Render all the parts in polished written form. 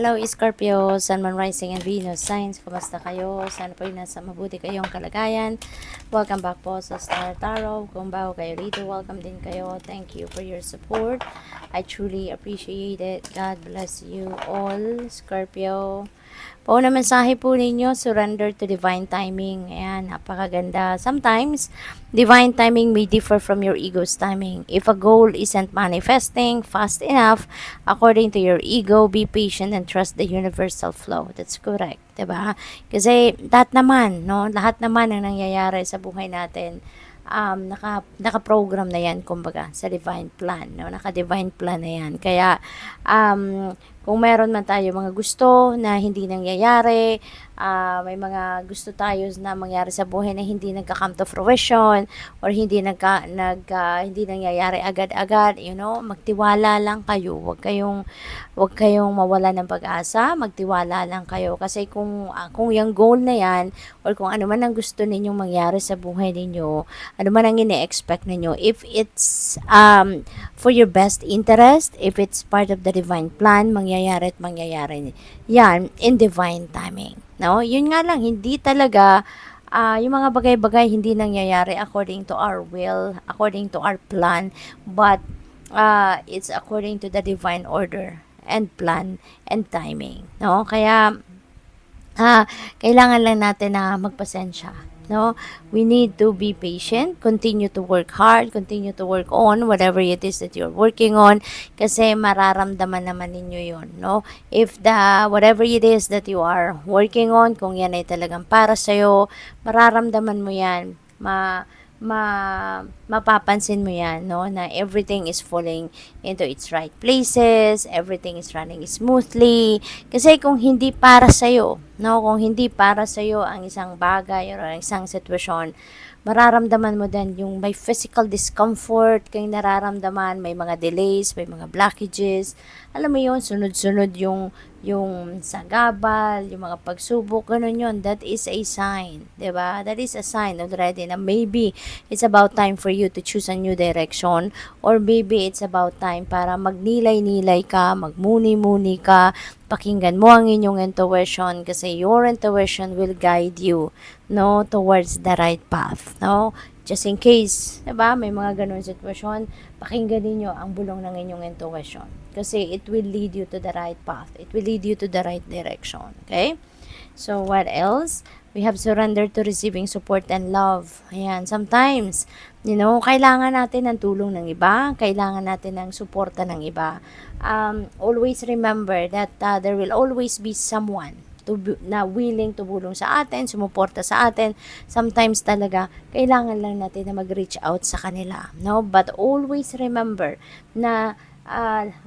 Hello, Scorpio, Sun, Moon, Rising, and Venus signs. Kumusta kayo? Sana po nasa mabuti kayong kalagayan. Welcome back po sa Star Tarot. Kung bago kayo dito, welcome din kayo. Thank you for your support. I truly appreciate it. God bless you all, Scorpio. Pauna mensahe po ninyo, surrender to divine timing. Ayan, napakaganda. Sometimes, divine timing may differ from your ego's timing. If a goal isn't manifesting fast enough, according to your ego, be patient and trust the universal flow. That's correct, 'di ba? Kasi lahat naman, no? Lahat naman ng nangyayari sa buhay natin naka-program na yan, kumbaga, sa divine plan, no? Naka-divine plan na yan. Kaya, kung meron man tayo mga gusto na hindi nangyayari, may mga gusto tayo na mangyari sa buhay na hindi nagka-come to fruition, or hindi nangyayari agad-agad, magtiwala lang kayo. Huwag kayong mawala ng pag-asa, magtiwala lang kayo. Kasi kung yung goal na yan, or kung ano man ang gusto ninyong mangyari sa buhay ninyo, ano man ang ine-expect ninyo, if it's for your best interest, if it's part of the divine plan, mangyayari at mangyayari yan in divine timing. No? Yun nga lang, hindi talaga yung mga bagay-bagay hindi nangyayari according to our will, according to our plan, but it's according to the divine order and plan and timing. No? Kaya kailangan lang natin na magpasensya. No, we need to be patient, continue to work hard, continue to work on whatever it is that you're working on, kasi mararamdaman naman ninyo yon, no? If whatever it is that you are working on, kung yan ay talagang para sa'yo, mararamdaman mo yan, mapapansin mo yan, no, na everything is falling into its right places, everything is running smoothly. Kasi kung hindi para sa'yo, no, kung hindi para sa'yo ang isang bagay or ang isang sitwasyon, mararamdaman mo din yung may physical discomfort kayong nararamdaman, may mga delays, may mga blockages. Alam mo yun, sunod-sunod yung sagabal, yung mga pagsubok, ganun yun. That is a sign, 'di ba? That is a sign already na maybe it's about time for you to choose a new direction, or maybe it's about time para magnilay-nilay ka, magmuni-muni ka, pakinggan mo ang inyong intuition, kasi your intuition will guide you, no, towards the right path, no? Just in case, 'di ba, may mga ganun sitwasyon, pakinggan niyo ang bulong ng inyong intuition. Kasi it will lead you to the right path. It will lead you to the right direction. Okay? So, what else? We have surrendered to receiving support and love. Ayan, sometimes, kailangan natin ng tulong ng iba, kailangan natin ng suporta ng iba. Always remember that there will always be someone na willing tumulong sa atin, sumuporta sa atin. Sometimes talaga, kailangan lang natin na mag-reach out sa kanila. No? But always remember na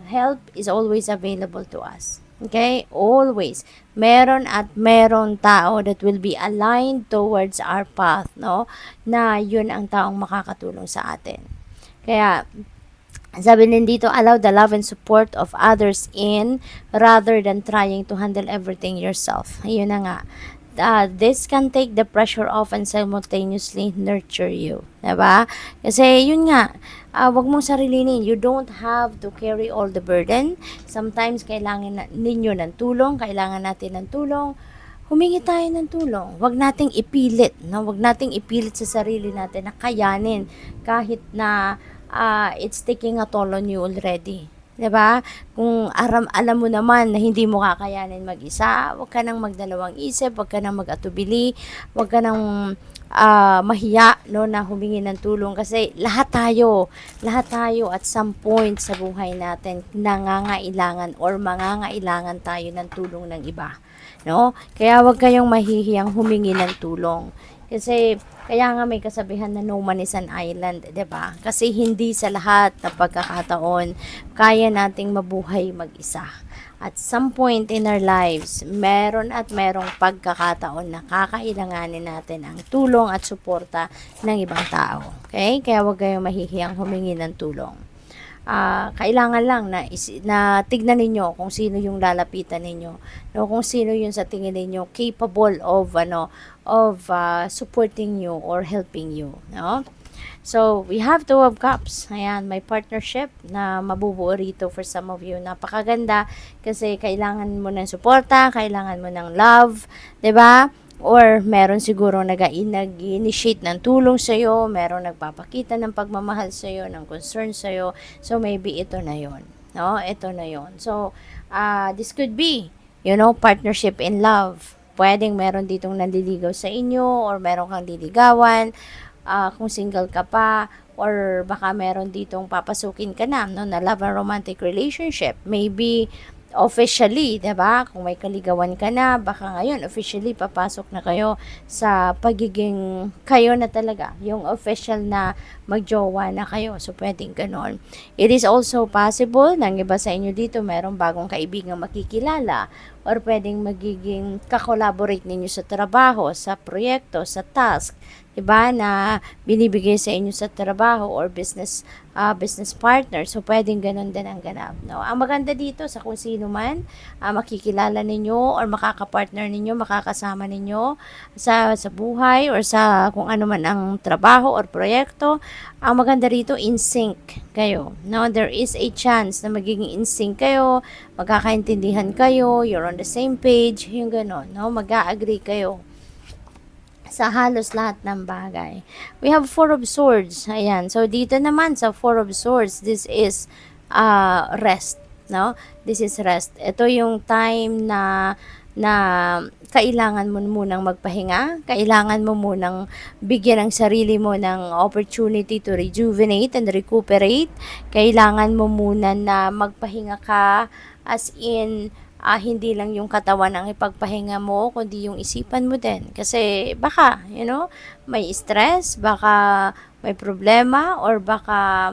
help is always available to us. Okay? Always. Meron at meron tao that will be aligned towards our path, no? Na yun ang taong makakatulong sa atin. Kaya, sabi din dito, allow the love and support of others in rather than trying to handle everything yourself. Ayun na nga. This can take the pressure off and simultaneously nurture you. Diba? Kasi yun nga, wag mong sarilinin. You don't have to carry all the burden. Sometimes kailangan ninyo ng tulong, kailangan natin ng tulong. Humingi tayo ng tulong. Wag nating ipilit, no? Wag nating ipilit sa sarili natin na kayanin kahit na it's taking a toll on you already. 'Di ba? Kung alam mo naman na hindi mo kakayanin mag-isa, wag ka nang magdalawang isip, wag ka nang mag-atubili, wag ka nang mahiya, no, na humingi ng tulong, kasi lahat tayo at some point sa buhay natin nangangailangan or mangangailangan tayo ng tulong ng iba, no? Kaya wag kayong mahihiyang humingi ng tulong. Kasi kaya nga may kasabihan na no man is an island, 'di ba? Kasi hindi sa lahat ng pagkakataon kaya nating mabuhay mag-isa. At some point in our lives, meron at merong pagkakataon na kakailanganin natin ang tulong at suporta ng ibang tao. Okay? Kaya huwag kayong mahihiyang humingi ng tulong. Kailangan lang na tignan ninyo kung sino yung lalapitan ninyo, no, kung sino yung sa tingin ninyo capable of supporting you or helping you, no. So, we have Two of Cups. Ayan, may partnership na mabubuo rito for some of you. Napakaganda kasi kailangan mo ng suporta, kailangan mo ng love, 'di ba? Or meron siguro nag-initiate ng tulong sa'yo, meron nagpapakita ng pagmamahal sa'yo, ng concern sa'yo. So, maybe ito na yon, no? Ito na yon. So, this could be, partnership in love. Pwedeng meron ditong nanliligaw sa inyo or meron kang liligawan, kung single ka pa, or baka meron ditong papasukin ka na, no, na love and romantic relationship. Maybe officially, 'di ba? Kung may kaligawan ka na, baka ngayon officially papasok na kayo sa pagiging kayo na talaga, yung official na magjowa na kayo. So pwedeng ganon. It is also possible ng iba sa inyo dito merong bagong kaibigang makikilala, or pwedeng magiging kakolaborate ninyo sa trabaho, sa proyekto, sa task, 'di ba, na binibigay sa inyo sa trabaho or business partner. So pwedeng ganun din ang ganap, no? Ang maganda dito sa kung sino man makikilala ninyo or makakapartner ninyo, makakasama ninyo sa buhay or sa kung ano man ang trabaho or proyekto, ang maganda rito in sync kayo, no? There is a chance na magiging in sync kayo, magkakaintindihan kayo, you're on the same page, yung gano'n, no? Mag-a-agree kayo sa halos lahat ng bagay. We have Four of Swords. Ayan. So, dito naman sa Four of Swords, this is rest, no? This is rest. Ito yung time na kailangan mo munang magpahinga, kailangan mo munang bigyan ng sarili mo ng opportunity to rejuvenate and recuperate, kailangan mo muna na magpahinga ka, as in, hindi lang yung katawan ang ipagpahinga mo, kundi yung isipan mo din. Kasi baka, may stress, baka may problema, or baka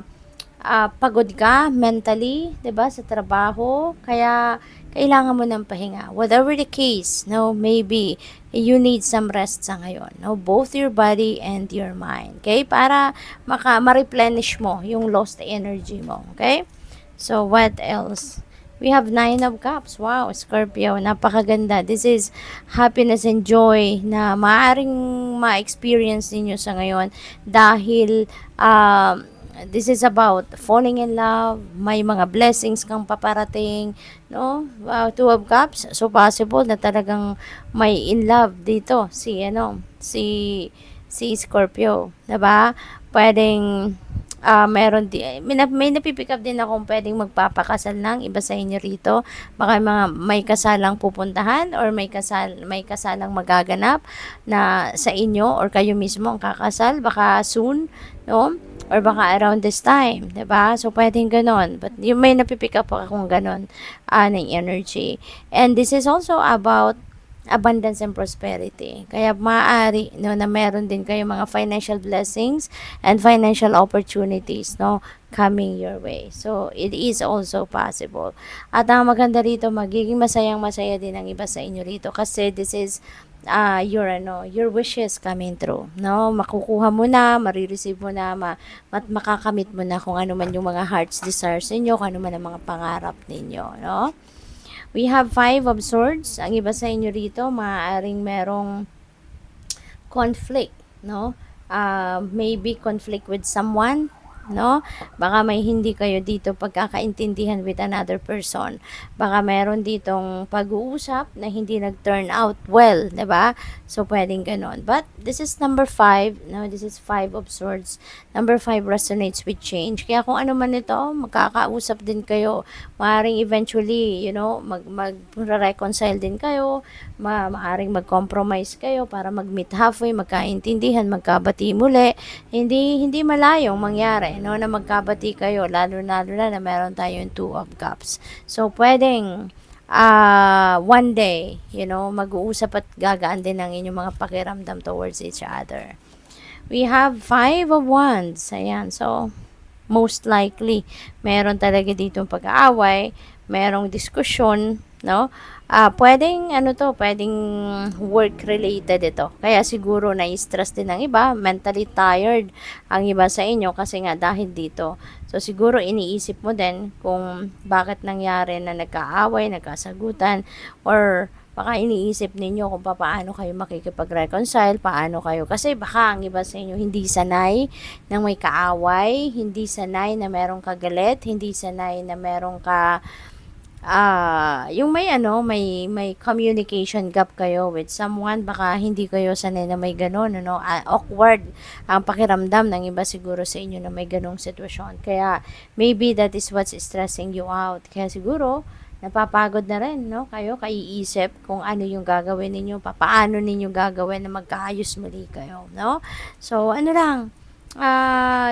pagod ka mentally, 'di ba, sa trabaho, kaya kailangan mo ng pahinga. Whatever the case, no, maybe you need some rest sa ngayon, no, both your body and your mind, okay, para ma-replenish mo yung lost energy mo, okay? So, what else? We have Nine of Cups. Wow, Scorpio, napakaganda. This is happiness and joy na maaaring ma-experience ninyo sa ngayon dahil this is about falling in love, may mga blessings kang paparating, no? Wow, Two of Cups. So possible na talagang may in love dito si Scorpio, 'di ba? Pwedeng meron may napipick up din akong pwedeng magpapakasal ng iba sa inyo rito. Baka may kasalang pupuntahan or may kasalang magaganap na sa inyo or kayo mismo ang kakasal, baka soon, no? Or baka around this time, 'di ba? So pwedeng ganon. But yung may napipick up akong ganon ng energy. And this is also about abundance and prosperity. Kaya maaari, no, na meron din kayo mga financial blessings and financial opportunities, no, coming your way. So, it is also possible. At ang maganda rito, magiging masayang-masaya din ang iba sa inyo rito kasi this is your wishes coming true, no? Makukuha mo na, marireceive mo na, makakamit mo na kung ano man yung mga heart's desires ninyo, kung ano man ang mga pangarap ninyo, no? We have Five of Swords. Ang iba sa inyo rito, maaaring merong conflict, no? Maybe conflict with someone, no? Baka may hindi kayo dito pagkakaintindihan with another person. Baka meron ditong pag-uusap na hindi nag-turn out well, 'di ba? So pwedeng ganon. But this is number 5, no? This is Five of Swords. Number 5 resonates with change. Kaya kung ano man ito, magkakausap din kayo. Maaring eventually, mag-reconcile din kayo. Maaring mag-compromise kayo para mag-meet halfway, magkaintindihan, magkabati muli. Hindi malayong mangyari, no, na magkabati kayo, lalo na meron tayong Two of Cups. So, pwedeng one day, mag-uusap at gagaan din ang inyong mga pakiramdam towards each other. We have Five of Wands. Ayan, so, most likely, meron talaga ditong pag-aaway, merong diskusyon, no? Pwedeng work-related ito. Kaya siguro na-stress din ng iba, mentally tired ang iba sa inyo kasi nga dahil dito. So, siguro iniisip mo din kung bakit nangyari na nagkaaway, nagkasagutan, or baka iniisip ninyo kung paano kayo makikipag-reconcile, paano kayo, kasi baka ang iba sa inyo hindi sanay na may kaaway, hindi sanay na merong kagalit, hindi sanay na merong yung may communication gap kayo with someone, baka hindi kayo sanay na may ganun, awkward ang pakiramdam ng iba siguro sa inyo na may ganung sitwasyon. Kaya, maybe that is what's stressing you out. Kaya siguro, napapagod na rin, kayo, kaiisip kung ano yung gagawin ninyo, paano ninyo gagawin na magkaayos muli kayo, So,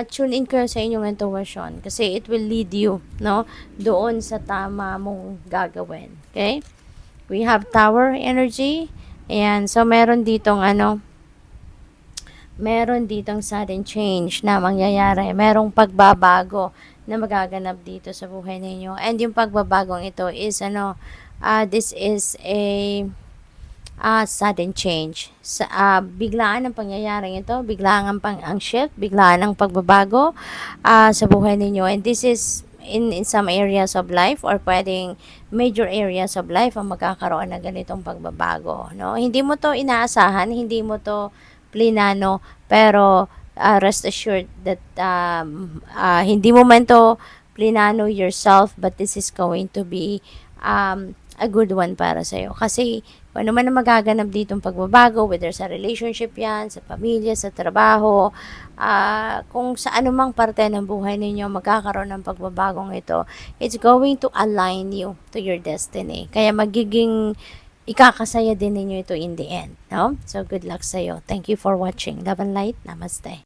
tune in kayo sa inyong intuition kasi it will lead you, doon sa tama mong gagawin. Okay? We have Tower energy. Ayan. So, meron ditong sudden change na mangyayari. Merong pagbabago na magaganap dito sa buhay ninyo. And yung pagbabagong ito is, this is a sudden change. Biglaan ang pangyayaring ito, biglaan ang shift, biglaan ang pagbabago sa buhay ninyo. And this is in some areas of life or pwedeng major areas of life ang magkakaroon ng ganitong pagbabago. Hindi mo to inaasahan, hindi mo to plinano, pero rest assured that hindi mo man to plinano yourself, but this is going to be a good one para sa'yo. Kasi kung ano man ang magaganap ditong pagbabago, whether sa relationship yan, sa pamilya, sa trabaho, kung sa anumang parte ng buhay ninyo magkakaroon ng pagbabagong ito, it's going to align you to your destiny. Kaya magiging ikakasaya din ninyo ito in the end. So, good luck sa'yo. Thank you for watching. Love and light. Namaste.